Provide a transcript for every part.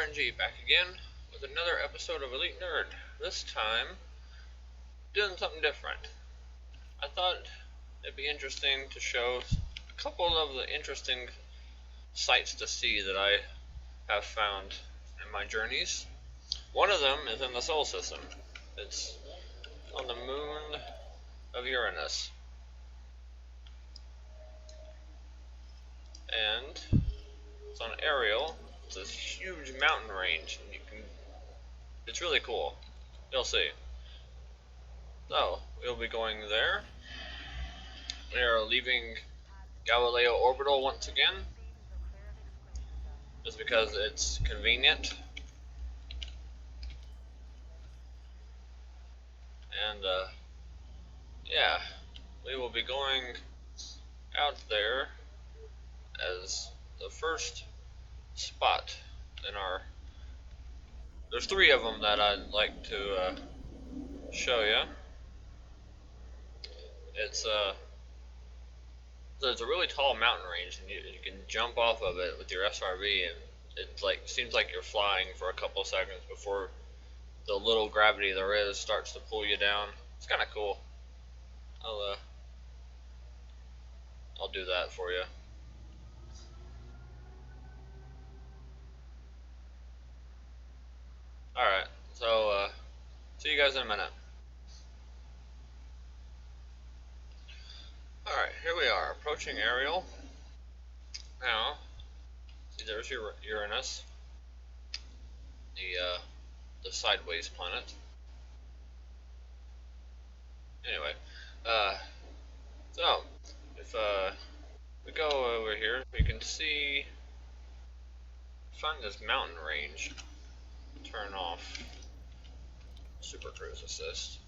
RNG back again with another episode of Elite Nerd. This time, doing something different. I thought it'd be interesting to show a couple of the interesting sights to see that I have found in my journeys. One of them is in the Sol system. It's on the moon of Uranus. And it's on Ariel. It's this huge mountain range, and it's really cool. You'll see. So, we'll be going there. We are leaving Galileo Orbital once again, just because it's convenient. And, yeah, we will be going out there as the first spot in our... There's 3 of them that I'd like to show you. It's a really tall mountain range, and you can jump off of it with your SRV, and it seems like you're flying for a couple seconds before the little gravity there is starts to pull you down. It's kind of cool. I'll do that for you. Alright, so see you guys in a minute. Alright, here we are, approaching Ariel. Now, see, there's your Uranus, the sideways planet. Anyway, so if we go over here, we can find this mountain range. Turn off Super Cruise Assist,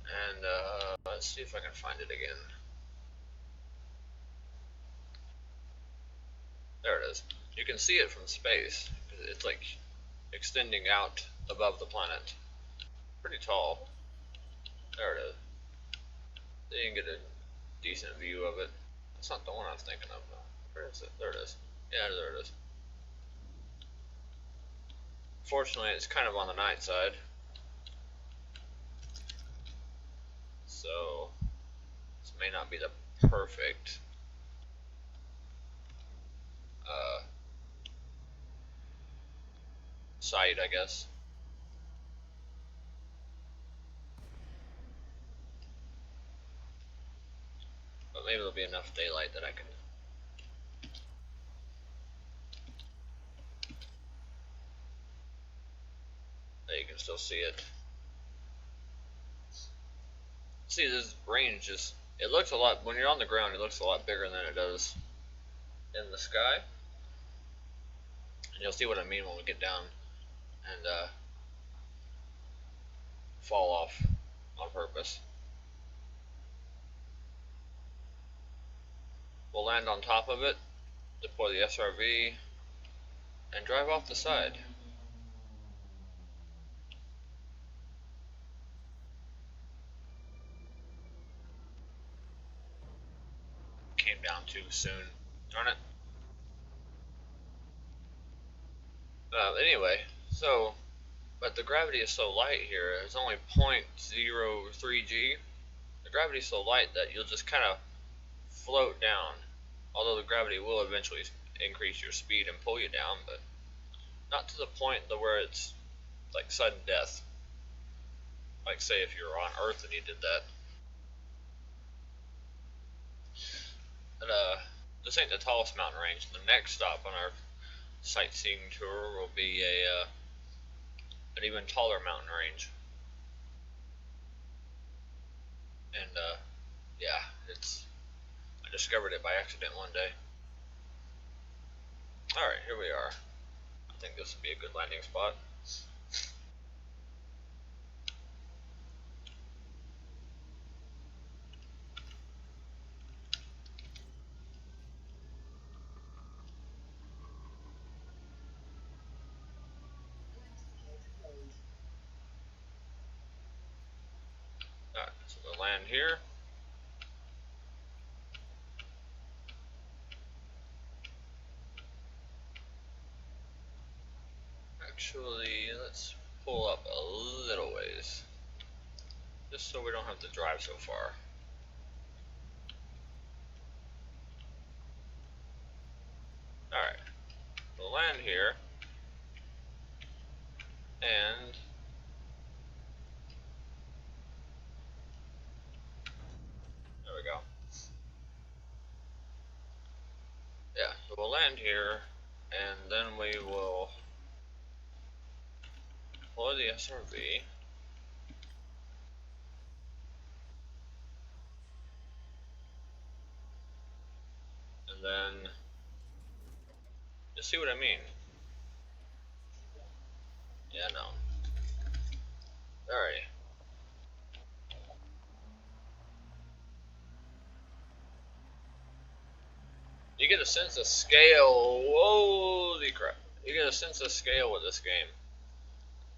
and let's see if I can find it again. There it is. You can see it from space. It's like extending out above the planet. Pretty tall. There it is. So you can get a decent view of it. That's not the one I'm thinking of though. Where is it? There it is. Yeah, there it is. Fortunately, it's kind of on the night side. So, this may not be the perfect site, I guess. But maybe there'll be enough daylight that I can... that you can still see it. See, this range is... it looks a lot... when you're on the ground, it looks a lot bigger than it does in the sky. And you'll see what I mean when we get down and fall off on purpose. We'll land on top of it, deploy the SRV, and drive off the side. Came down too soon. Darn it. Anyway, so, but the gravity is so light here, it's only 0.03 G. The gravity is so light that you'll just kind of float down. Although the gravity will eventually increase your speed and pull you down, but not to the point where it's like sudden death. Like say if you were on Earth and you did that. But this ain't the tallest mountain range. The next stop on our sightseeing tour will be an even taller mountain range. And yeah, I discovered it by accident one day. Alright, here we are. I think this would be a good landing spot. Alright, so we'll land here. Actually, let's pull up a little ways, just so we don't have to drive so far. Alright, we'll land here, and there we go. Yeah, so we'll land here, and then we will deploy the SRV. And then, you see what I mean? Yeah, no. Alrighty. You get a sense of scale. Holy crap. You get a sense of scale with this game.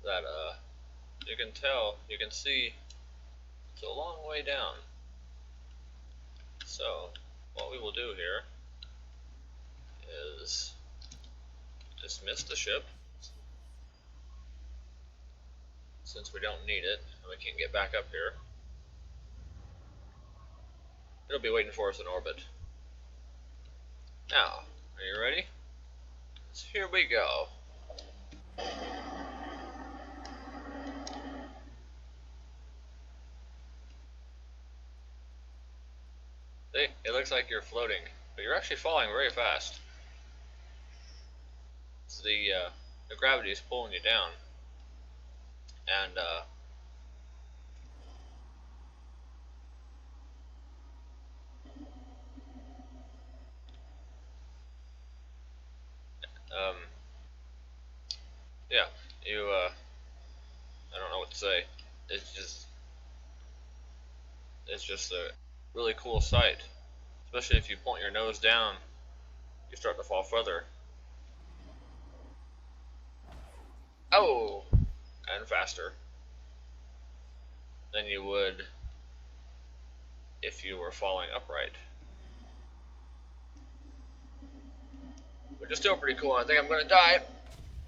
That, you can tell, you can see it's a long way down. So, what we will do here is dismiss the ship, since we don't need it and we can't get back up here. It'll be waiting for us in orbit. Now, are you ready? So here we go. See, it looks like you're floating, but you're actually falling very fast. It's the gravity is pulling you down, and yeah, you I don't know what to say. It's just a really cool sight, especially if you point your nose down, you start to fall further. Oh, and faster than you would if you were falling upright. Which is still pretty cool. I think I'm gonna die.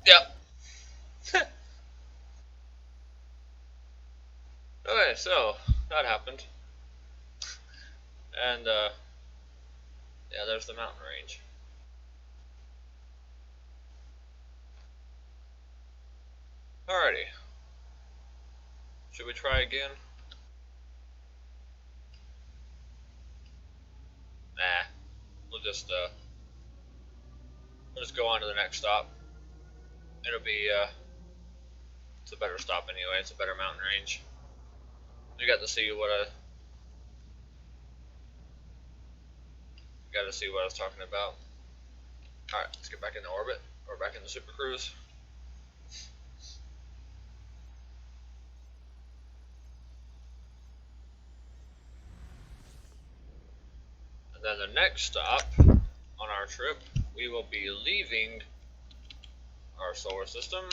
Yep. Okay, so that happened. And yeah, there's the mountain range. Alrighty. Should we try again? Nah. We'll just go on to the next stop. It'll be it's a better stop anyway. It's a better mountain range. You got to see what I was talking about. Alright, let's get back into orbit, or back into Super Cruise. And then the next stop on our trip, we will be leaving our solar system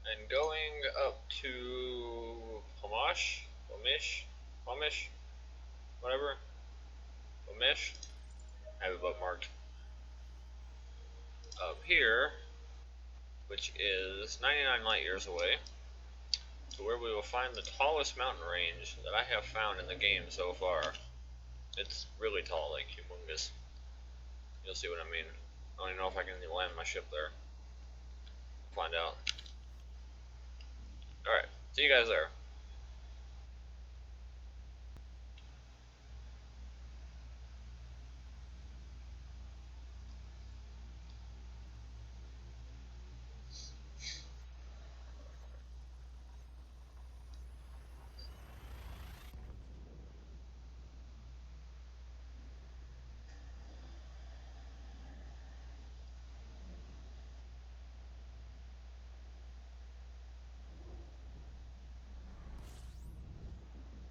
and going up to Pomish, whatever. Pomish. I have it bookmarked. Up here, which is 99 light years away, to where we will find the tallest mountain range that I have found in the game so far. It's really tall, like humongous. You'll see what I mean. I don't even know if I can land my ship there. Find out. Alright, see you guys there.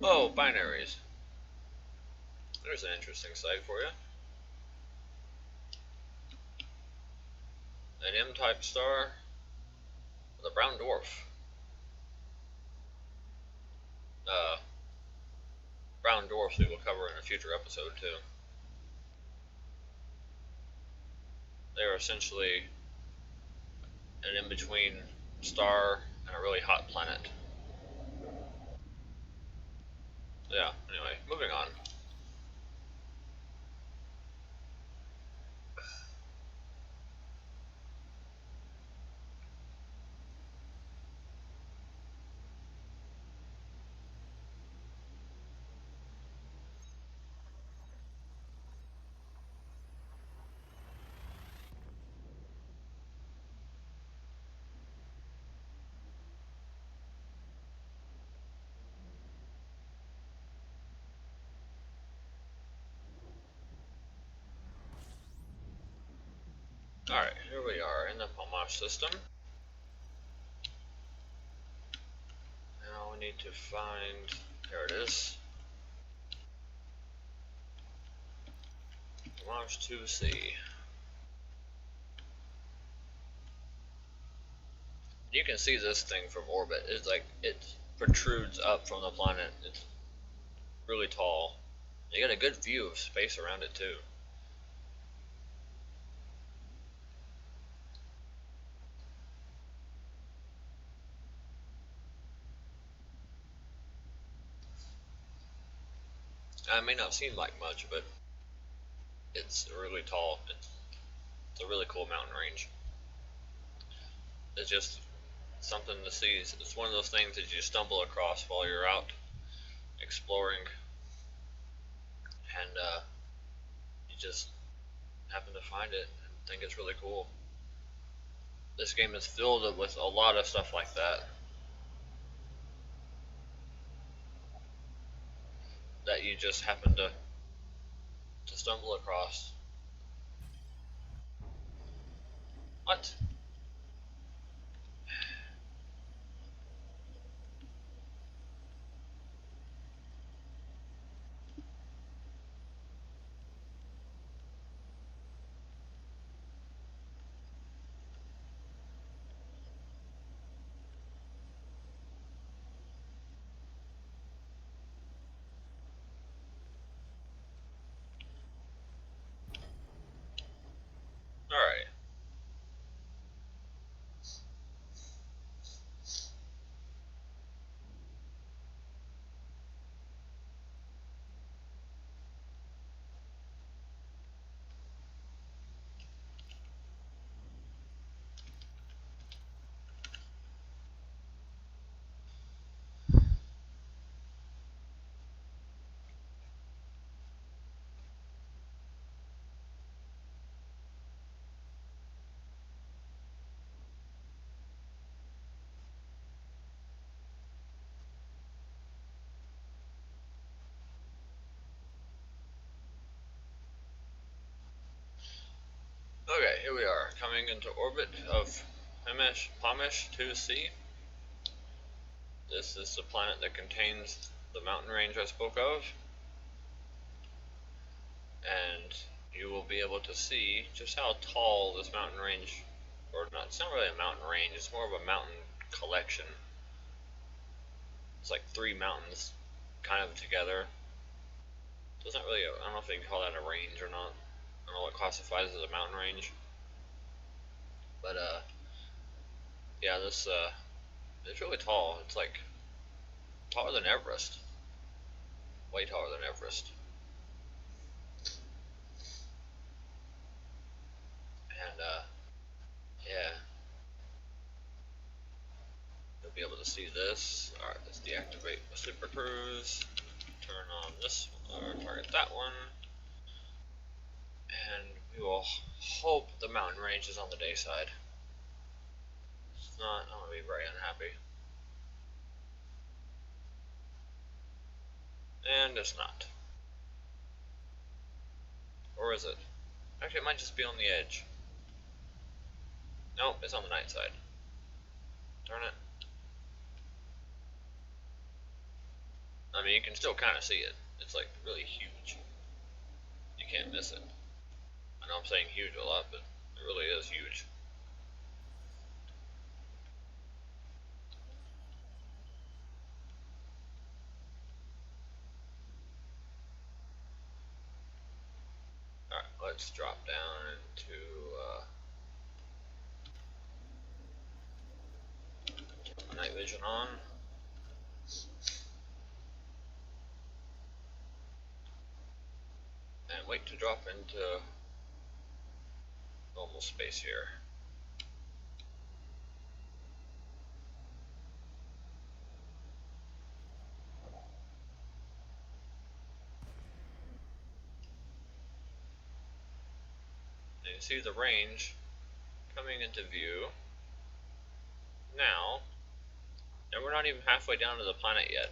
Oh, binaries. There's an interesting site for you. An M-type star with a brown dwarf. Brown dwarfs we will cover in a future episode too. They are essentially an in-between star and a really hot planet. Yeah, anyway, moving on. Alright, here we are in the Palmage system. Now we need to find, there it is, Palmage 2C. You can see this thing from orbit. It's like it protrudes up from the planet. It's really tall. You get a good view of space around it too. It may not seem like much, but it's really tall. It's a really cool mountain range. It's just something to see. It's one of those things that you stumble across while you're out exploring, and you just happen to find it and think it's really cool. This game is filled with a lot of stuff like that you just happen to stumble across. What? Alright. Okay, here we are, coming into orbit of Palmage 2C. This is the planet that contains the mountain range I spoke of. And you will be able to see just how tall this mountain range, or not, it's not really a mountain range, it's more of a mountain collection. It's like three mountains kind of together. So it's not really, I don't know if they can call that a range or not. I don't know what classifies as a mountain range. But yeah, this it's really tall. It's like taller than Everest. Way taller than Everest. And yeah, you'll be able to see this. Alright, let's deactivate the Super Cruise. Turn on this, or target that one. And we will hope the mountain range is on the day side. If it's not, I'm going to be very unhappy. And it's not. Or is it? Actually, it might just be on the edge. Nope, it's on the night side. Darn it. I mean, you can still kind of see it. It's like really huge. You can't miss it. I know I'm saying huge a lot, but it really is huge. Alright, let's drop down into night vision on. And wait to drop into normal space here. And you see the range coming into view now, and we're not even halfway down to the planet yet.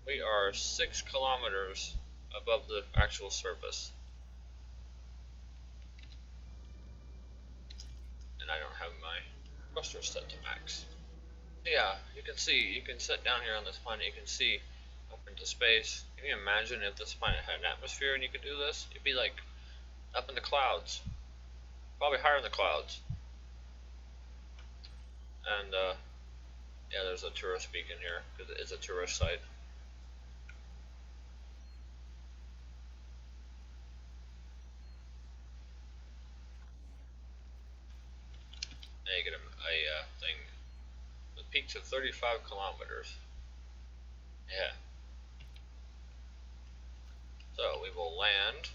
We are 6 kilometers above the actual surface. And I don't have my thruster set to max. Yeah, you can sit down here on this planet, you can see up into space. Can you imagine if this planet had an atmosphere and you could do this? It'd be like up in the clouds, probably higher in the clouds. And yeah, there's a tourist beacon here because it's a tourist site. And you get a thing with peaks of 35 kilometers. Yeah. So we will land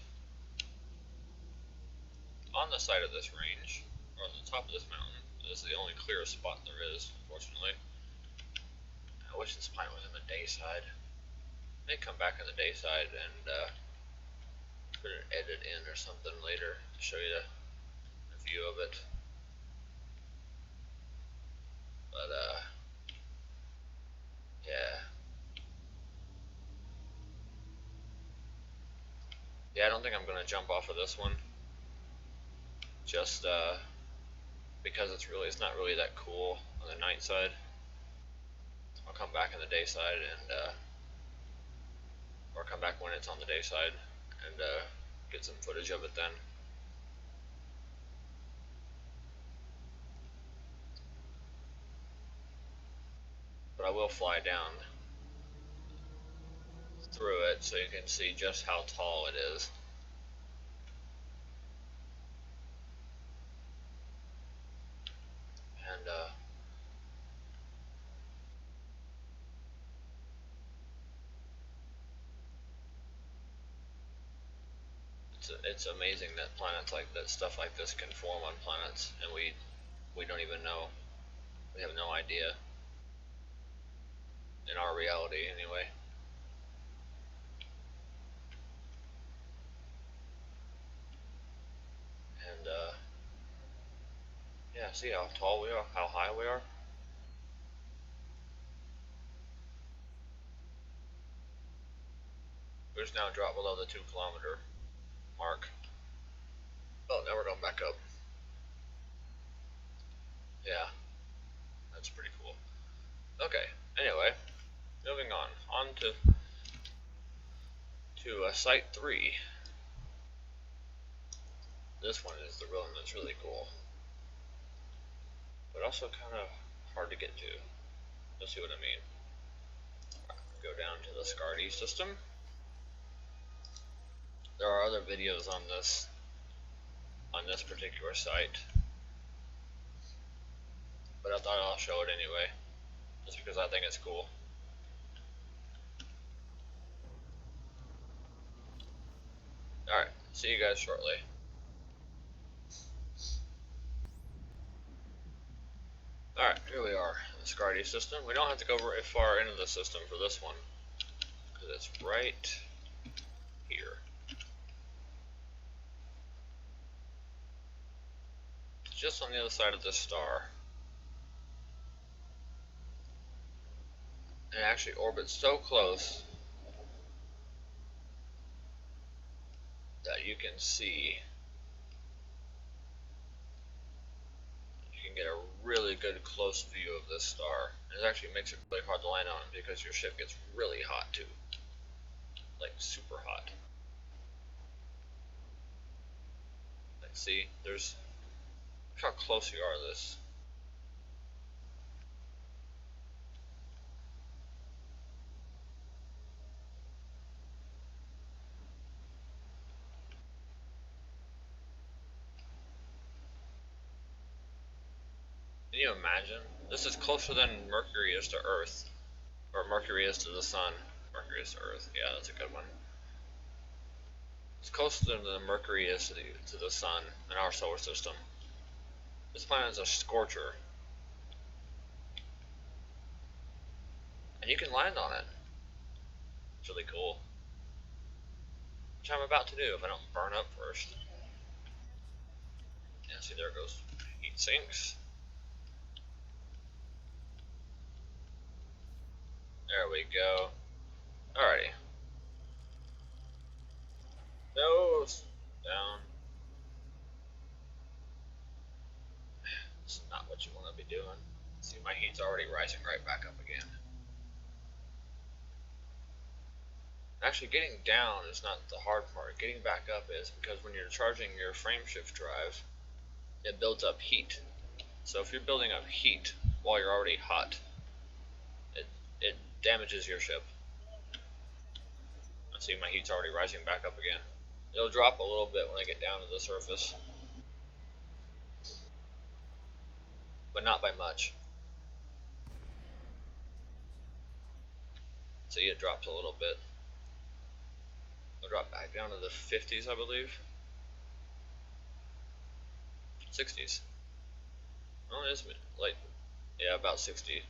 on the side of this range, or on the top of this mountain. This is the only clear spot there is, unfortunately. I wish this planet was in the day side. May come back in the day side and put an edit in or something later to show you the view of it. But yeah. Yeah, I don't think I'm gonna jump off of this one. Just because it's not really that cool on the night side. I'll come back in the day side and or come back when it's on the day side and get some footage of it then. But I will fly down through it so you can see just how tall it is. And it's amazing that planets like that, stuff like this can form on planets, and we don't even know. We have no idea. In our reality, anyway. And yeah, see how tall we are, how high we are. We just now dropped below the 2 kilometer mark. Oh, now we're going back up. Yeah, that's pretty cool. Okay, anyway, moving on to Site 3. This one is the one that's really cool, but also kind of hard to get to. You'll see what I mean. Go down to the Scardy system. There are other videos on this particular site, but I thought I'll show it anyway, just because I think it's cool. Alright, see you guys shortly. Alright, here we are, the Scardy system. We don't have to go very far into the system for this one, because it's right here. It's just on the other side of this star. And it actually orbits so close that you can see, you can get a really good close view of this star. And it actually makes it really hard to land on because your ship gets really hot too. Like super hot. Like see, look how close you are to this. Can you imagine? This is closer than Mercury is to Earth. Or Mercury is to the Sun. Mercury is to Earth. Yeah, that's a good one. It's closer than Mercury is to the Sun in our solar system. This planet is a scorcher. And you can land on it. It's really cool. Which I'm about to do if I don't burn up first. Yeah, see, there goes heat sinks. There we go. Alrighty. Nose down. It's not what you want to be doing. See, my heat's already rising right back up again. Actually, getting down is not the hard part. Getting back up is, because when you're charging your frameshift drive, it builds up heat. So if you're building up heat while you're already hot, it damages your ship. I see my heat's already rising back up again. It'll drop a little bit when I get down to the surface, but not by much. See, it drops a little bit. It'll drop back down to the 50s, I believe. 60s. Oh, it is like, yeah, about 60.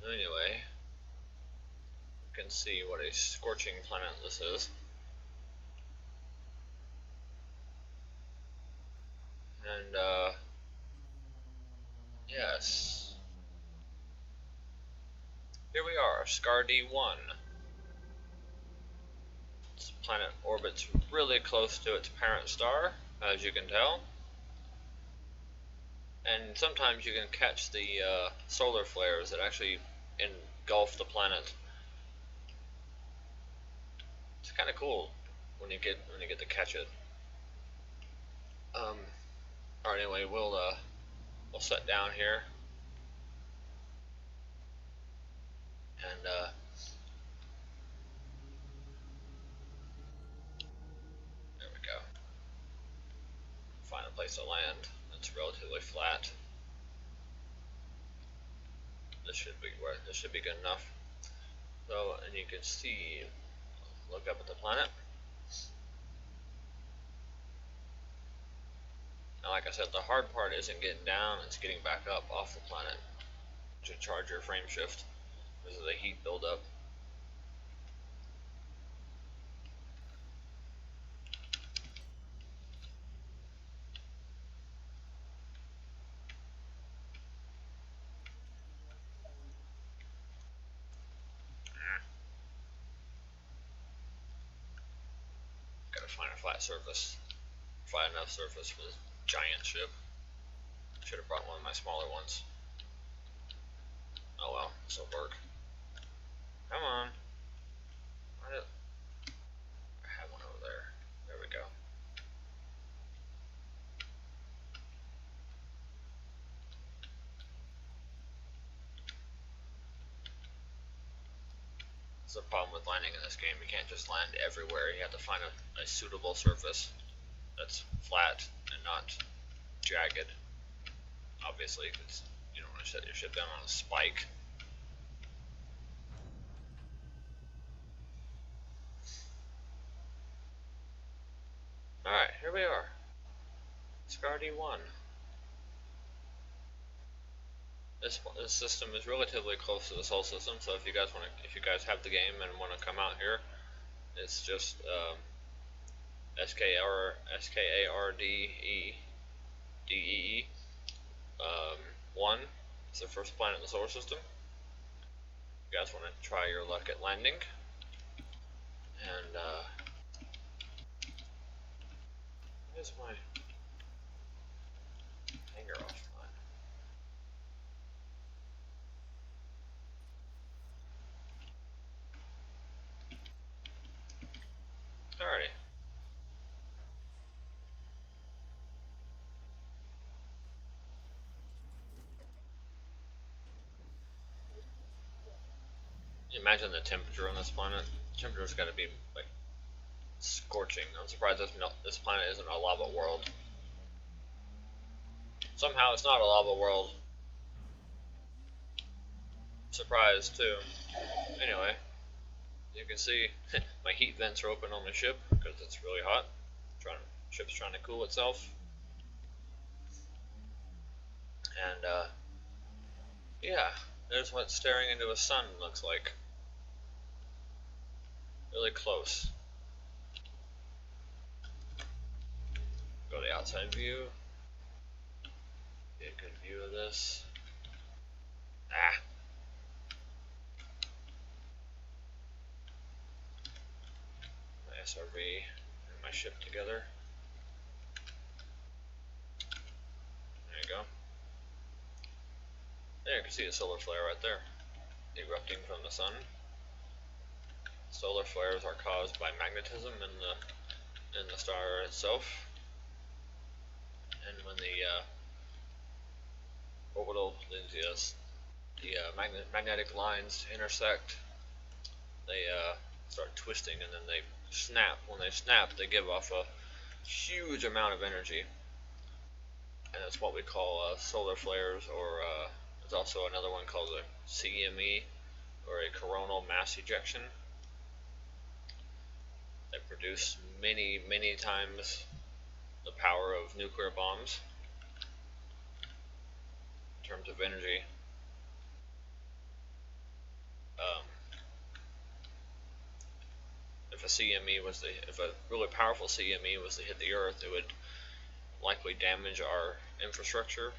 Anyway, you can see what a scorching planet this is. And, yes. Here we are, Scar D1. This planet orbits really close to its parent star, as you can tell. And sometimes you can catch the solar flares that actually engulf the planet. It's kind of cool when you get to catch it. Alright, anyway, we'll sit down here and there we go. Find a place to land. It's relatively flat. This should be good enough. So, and you can see, look up at the planet. Now, like I said, the hard part isn't getting down, it's getting back up off the planet to charge your frame shift because of the heat buildup. Gotta find a flat surface, flat enough surface for this giant ship. Should have brought one of my smaller ones. Oh well, this'll work. Come on. I have one over there. There we go. That's the problem with landing in this game. You can't just land everywhere. You have to find a suitable surface that's flat and not jagged. Obviously, because you don't want to set your ship down on a spike. Alright, here we are. Scar D1. This system is relatively close to the Sol system, so if you guys have the game and want to come out here, it's just SKARDE 1. It's the first planet in the solar system. If you guys want to try your luck at landing, and where's my hanger off? Alrighty. Imagine the temperature on this planet. The temperature's got to be like scorching. I'm surprised this planet isn't a lava world. Somehow it's not a lava world. Surprised too. Anyway, you can see my heat vents are open on my ship because it's really hot. Ship's trying to cool itself. And yeah, there's what staring into a sun looks like. Really close. Go to the outside view. Get a good view of this. My SRV and my ship together. There you go. There you can see the solar flare right there, erupting from the sun. Solar flares are caused by magnetism in the star itself, and when the magnetic lines intersect, they start twisting, and then they snap. When they snap, they give off a huge amount of energy, and that's what we call solar flares, or there's also another one called a CME, or a coronal mass ejection. They produce many, many times the power of nuclear bombs in terms of energy. If a really powerful CME was to hit the Earth, it would likely damage our infrastructure,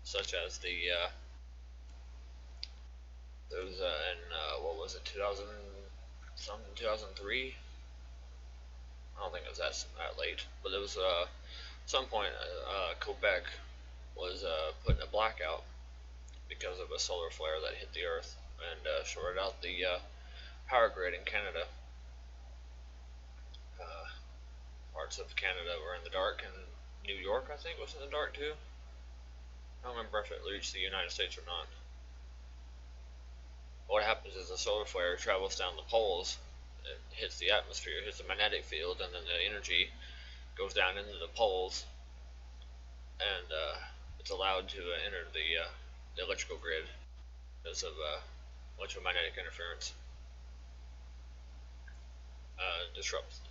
such as there was in what was it, 2003? I don't think it was that late, but it was some point Quebec was put in a blackout because of a solar flare that hit the Earth and shorted out the power grid in Canada. Parts of Canada were in the dark, and New York, I think, was in the dark too. I don't remember if it reached the United States or not. What happens is the solar flare travels down the poles, it hits the atmosphere, hits the magnetic field, and then the energy goes down into the poles, and it's allowed to enter the electrical grid because of electromagnetic interference.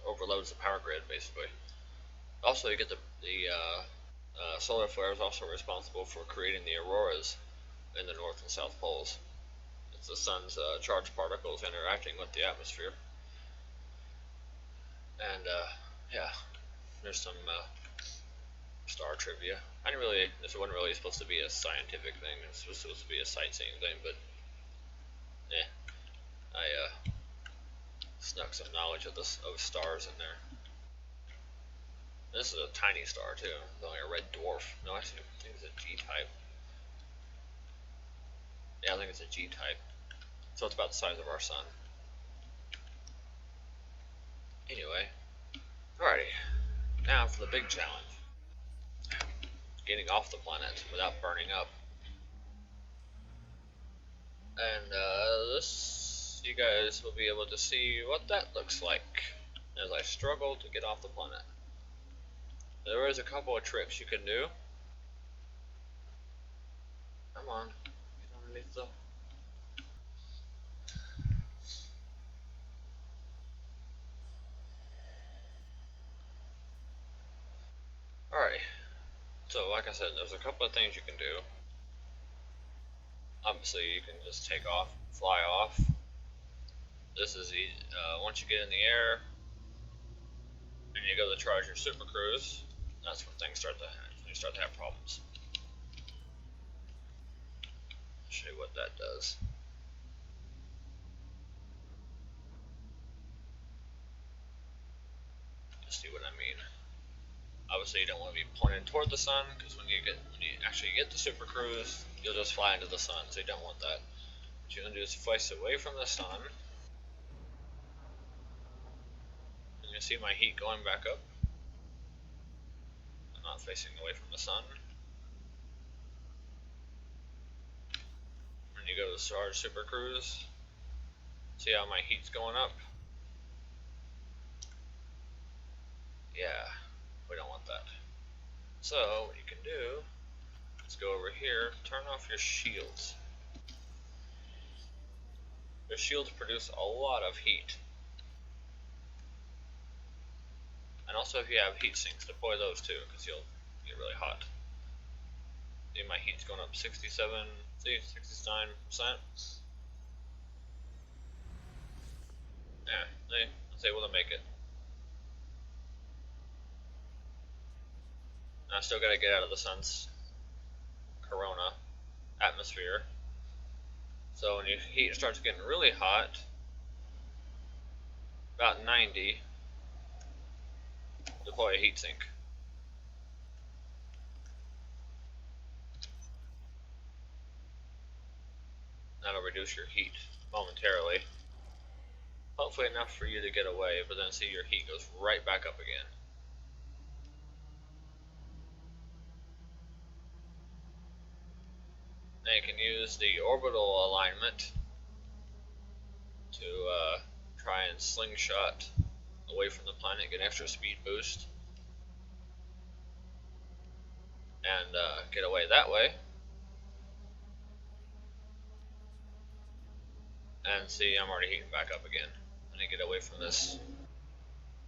Overloads the power grid, basically. Also, you get the solar flare is also responsible for creating the auroras in the north and south poles. It's the sun's charged particles interacting with the atmosphere. And yeah, there's some star trivia. This wasn't really supposed to be a scientific thing. It's supposed to be a sightseeing thing, but I snuck some knowledge of stars in there. This is a tiny star too. It's only a red dwarf. No, actually, I think it's a G-type. Yeah, I think it's a G-type. So it's about the size of our sun. Anyway, alrighty. Now for the big challenge. Getting off the planet without burning up. And this, you guys will be able to see what that looks like as I struggle to get off the planet. There is a couple of tricks you can do. Come on, get underneath the... Alright, so like I said, there's a couple of things you can do. Obviously, you can just take off, fly off. This is easy. Once you get in the air and you go to charge your Super Cruise, that's when things start to have problems. I'll show you what that does. Just see what I mean. Obviously, you don't want to be pointed toward the sun, because when you actually get the Super Cruise, you'll just fly into the sun. So you don't want that. What you're gonna do is face away from the sun. And you see my heat going back up. I'm not facing away from the sun. And you go to start Super Cruise. See how my heat's going up? Yeah, we don't want that. So what you can do is go over here, turn off your shields. Your shields produce a lot of heat. And also if you have heat sinks, deploy those too, because you'll get really hot. See, my heat's going up 69%. Yeah, I was able to make it. I still gotta get out of the sun's corona atmosphere. So when your heat starts getting really hot, about 90, deploy a heatsink. That'll reduce your heat momentarily. Hopefully enough for you to get away, but then see your heat goes right back up again. Now you can use the orbital alignment to try and slingshot away from the planet, get an extra speed boost, and get away that way. And see, I'm already heating back up again. I need to get away from this.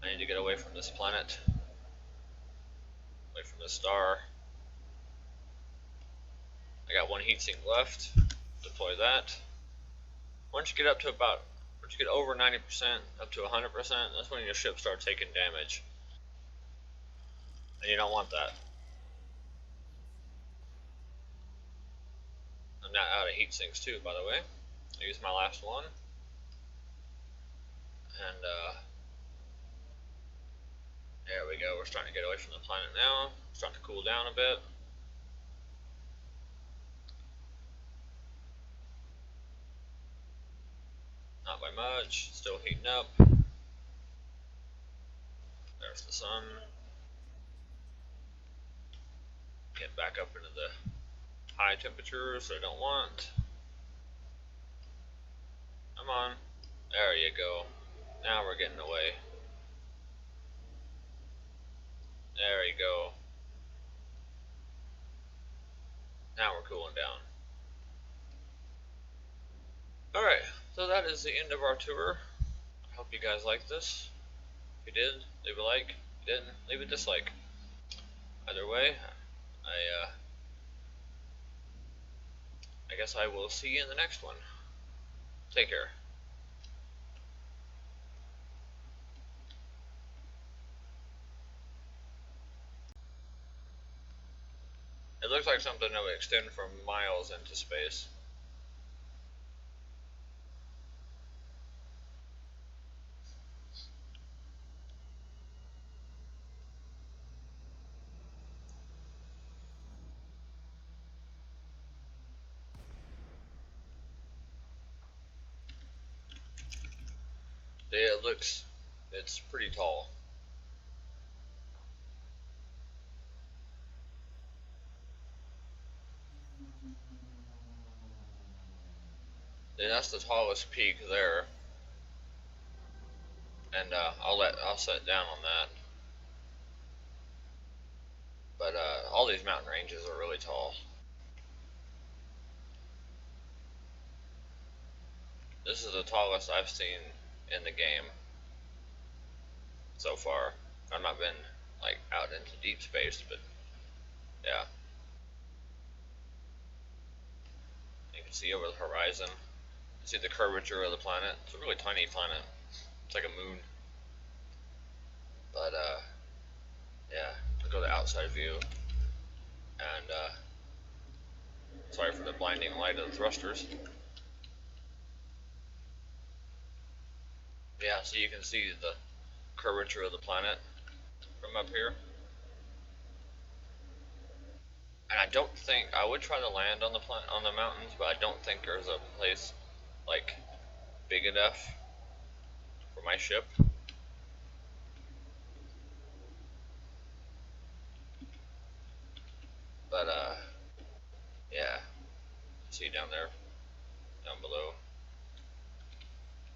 I need to get away from this planet, away from this star. I got one heatsink left. Deploy that. Once you get over 90%, up to 100%, that's when your ship starts taking damage. And you don't want that. I'm not out of heat sinks too, by the way. I used my last one. And there we go. We're starting to get away from the planet now. Starting to cool down a bit. Not by much. Still heating up. There's the sun. Get back up into the high temperatures I don't want. Come on. There you go. Now we're getting away. There you go. Now we're cooling down. Alright, so that is the end of our tour. I hope you guys liked this. If you did, leave a like. If you didn't, leave a dislike. Either way, I guess I will see you in the next one. Take care. It looks like something that would extend from miles into space. It's pretty tall. That's the tallest peak there. And I'll set down on that. But all these mountain ranges are really tall. This is the tallest I've seen in the game so far. I've not been like out into deep space, but yeah. You can see over the horizon. You see the curvature of the planet. It's a really tiny planet. It's like a moon. But yeah, I'll go to outside view. And sorry for the blinding light of the thrusters. Yeah, so you can see the curvature of the planet from up here. And I don't think I would try to land on the mountains, but I don't think there's a place like big enough for my ship. But yeah, see down there, down below.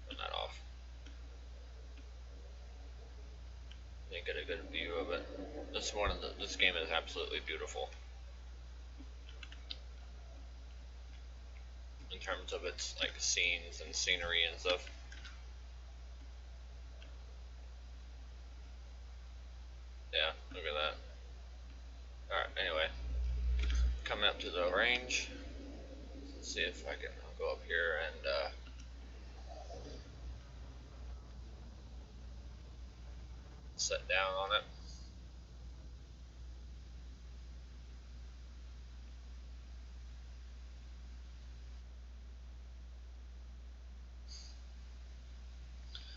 Turn that off. didn't get a good view of it. This game is absolutely beautiful in terms of its like scenes and scenery and stuff. Yeah, look at that. Alright, anyway, coming up to the range. Let's see if I can go up here and sit down on it.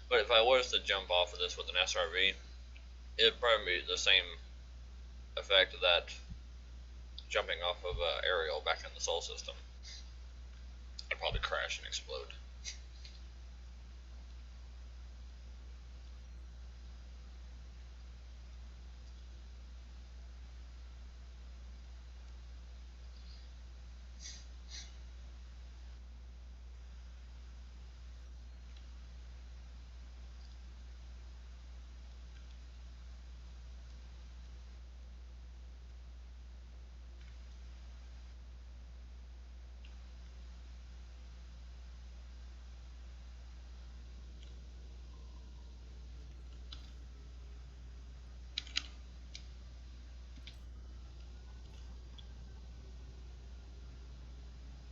But if I was to jump off of this with an SRV, it'd probably be the same effect of that jumping off of Ariel back in the Sol system. I'd probably crash and explode.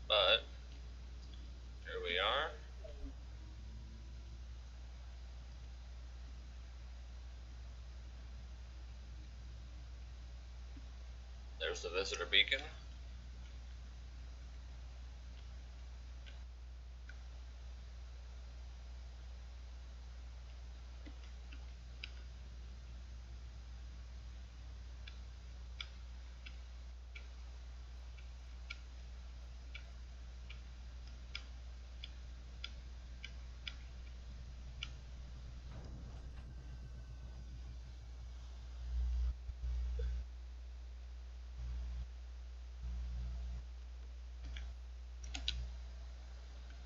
But here we are. There's the visitor beacon.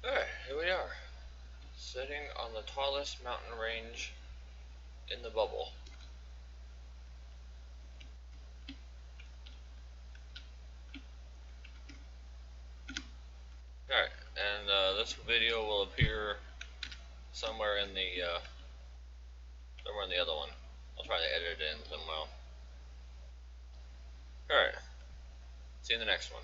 Alright, here we are. Sitting on the tallest mountain range in the bubble. Alright, and this video will appear somewhere in the other one. I'll try to edit it in somehow. Alright, see you in the next one.